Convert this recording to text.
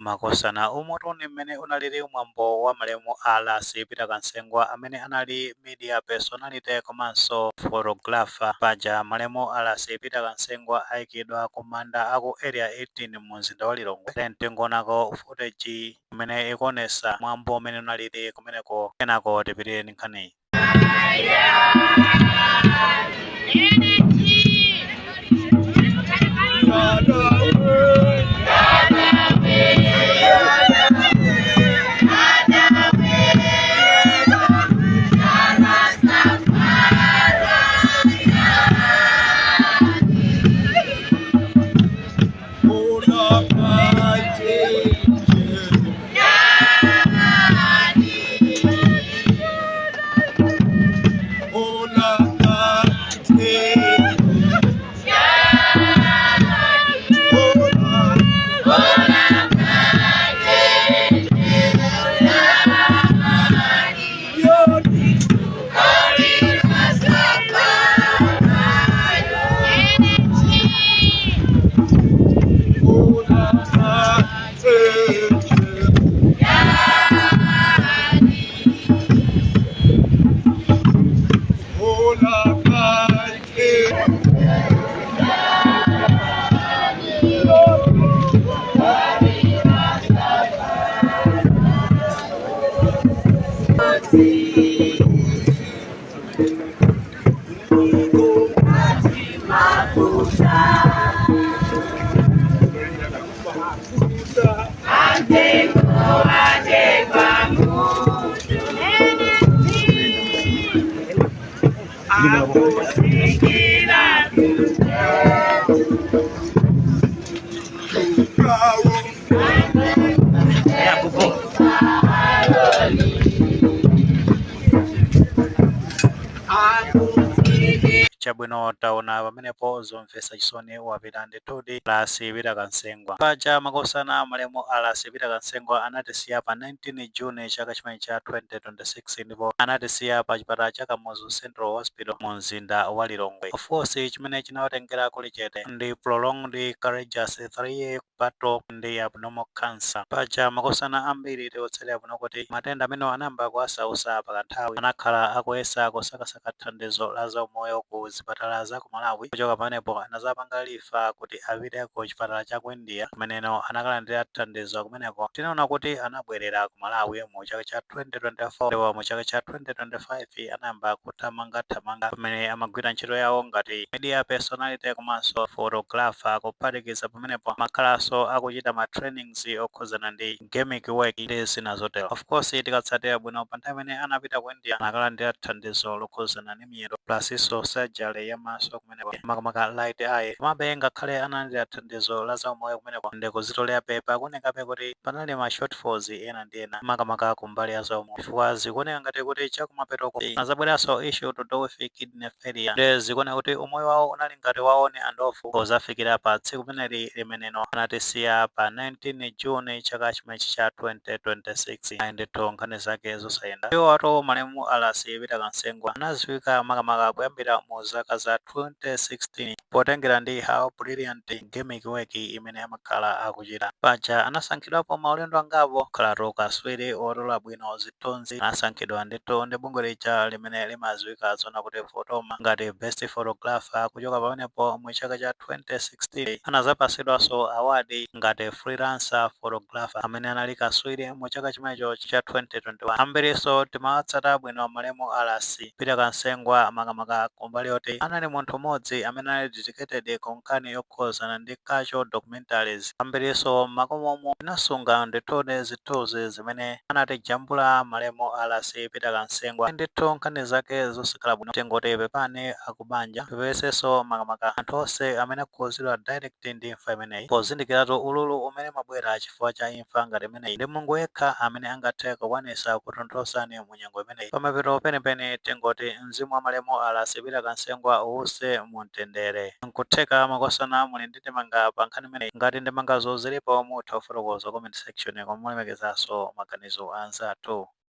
makosana umotoni mmene unalili mwambo wa malemu Alasi Peter Kansengwa amene anali media personality komanso photographer. Paja malemu Alasi Peter Kansengwa ayikidwa kumanda aku area 18 mu mzinda wa Lilongwe. Tengonako footage imene ikuonesa mwambo umene unalili kumeneko, kenako tipitire nkhani. Chabwino taona pamenepo zomvetsa chisoni wapita ndithudi Alasi Peter Kansengwa. Paja makosana malemu Alasi Peter Kansengwa anatisiya pa 19 June chaka chimene cha 2026 ndipo anatisiya pa chipatala cha Kamuzu Central Hospital mu mzinda wa Lilongwe. Of course chimene chinawatengera kuli chete ndi prolonged courageous 3-year battle ndi abnormal cancer. Paja makosana ambiri tiwotselera kuno kuti matenda amene anayamba kuwasausa pakanthawi anakhala akuyesa kusakasaka thandizo la zaumoyo ku zipatala za ku Malawi. Kuchoka pamenepo anazapanga lifa kuti apite ku chipatala cha ku India kumeneno anakalandira thandizo kumeneko. Tinaona kuti anabwerera ku Malawi mu chaka cha 2024 ndipo mu chaka cha 2025 anayamba kuthamangathamanga pamene amagwira ntchito yawo ngati media personality komanso photographer. Kuphatikiza pamenepo makhalanso akuchita ma trainings okhuzana ndi gimmick work ndi zina zotero. Of course tikatsatira bwino pa nthawi imene anapita ku India anakalandira thandizo lokhuzana ndi miyendo plus surgery ya maso kumeneko makamaka light eye. Komabe ngakhale analandira thandizo la zaumoyo kumeneko ndi kuzitolera pepa kuonekabe kuti panali ma shortfalls ena ndi ena makamaka kumbali ya zaumoyo, chifukwa zikuoneka ngati kuti chakumapetoko azabweranso issue to do with kidney failure ndi zikuoneka kuti umoyo wawo unali ngati waone andofu pozafikira pa tsiku limeneli limeneno anatisiya pa 19 June chaka chimenechi cha 2026 ndithu nkhani zake zosayenda. Iwo ato malemu Alasi Peter Kansengwa anaziwika makamaka kuyambira mu zaka za 2016 potengera ndi how brilliant gimmick work imene amakhala akuchita. Paja anasankhidwapo maulendo angapo khalatu kaswiri otola bwino zithunzi. Anasankhidwa ndithu ndi bungwe lija limene limaziwika zona kuti photoma ngati best photographer. Kuchoka pamenepo mu chaka cha 2016 anazapasidwanso award ngati freelancer photographer amene anali kaswiri mu chaka chimenecho cha 2021. Ambiriso timawatsata bwino malemu Alasi Peter Kansengwa makamaka kumbali yoti anali munthu mmodzi amene anali dedicated ku nkhani yokhuzana ndi cultural documentaries. Ambiriso makomomo inasunga ndithu zithunzi zimene anatijambula malemu Alasi Peter Kansengwa ndithu nkhani zake zosakhala bwino. Tingoti pepani akubanja pepesenso makamaka anthu onse amene akukhuzidwa direct ndi imfa imeneyi pozindikiratu ululu umene mabwera chifukwa cha imfa ngati imeneyi. Ndi Mulungu yekha amene angathe kukwanisa kutonthosani mu nyengo imeneyi. Pamapeto penipeni tingoti mzimu wa malemu Alasi Peter Kansengwa uwuse mu mtendere. Nkutheka makosana muli ndi ndemanga pa nkhani imeneyi. Ngati ndemanga zilipo mutha kufotokoza comment section komwe mulemekezanso maganizo anzathu.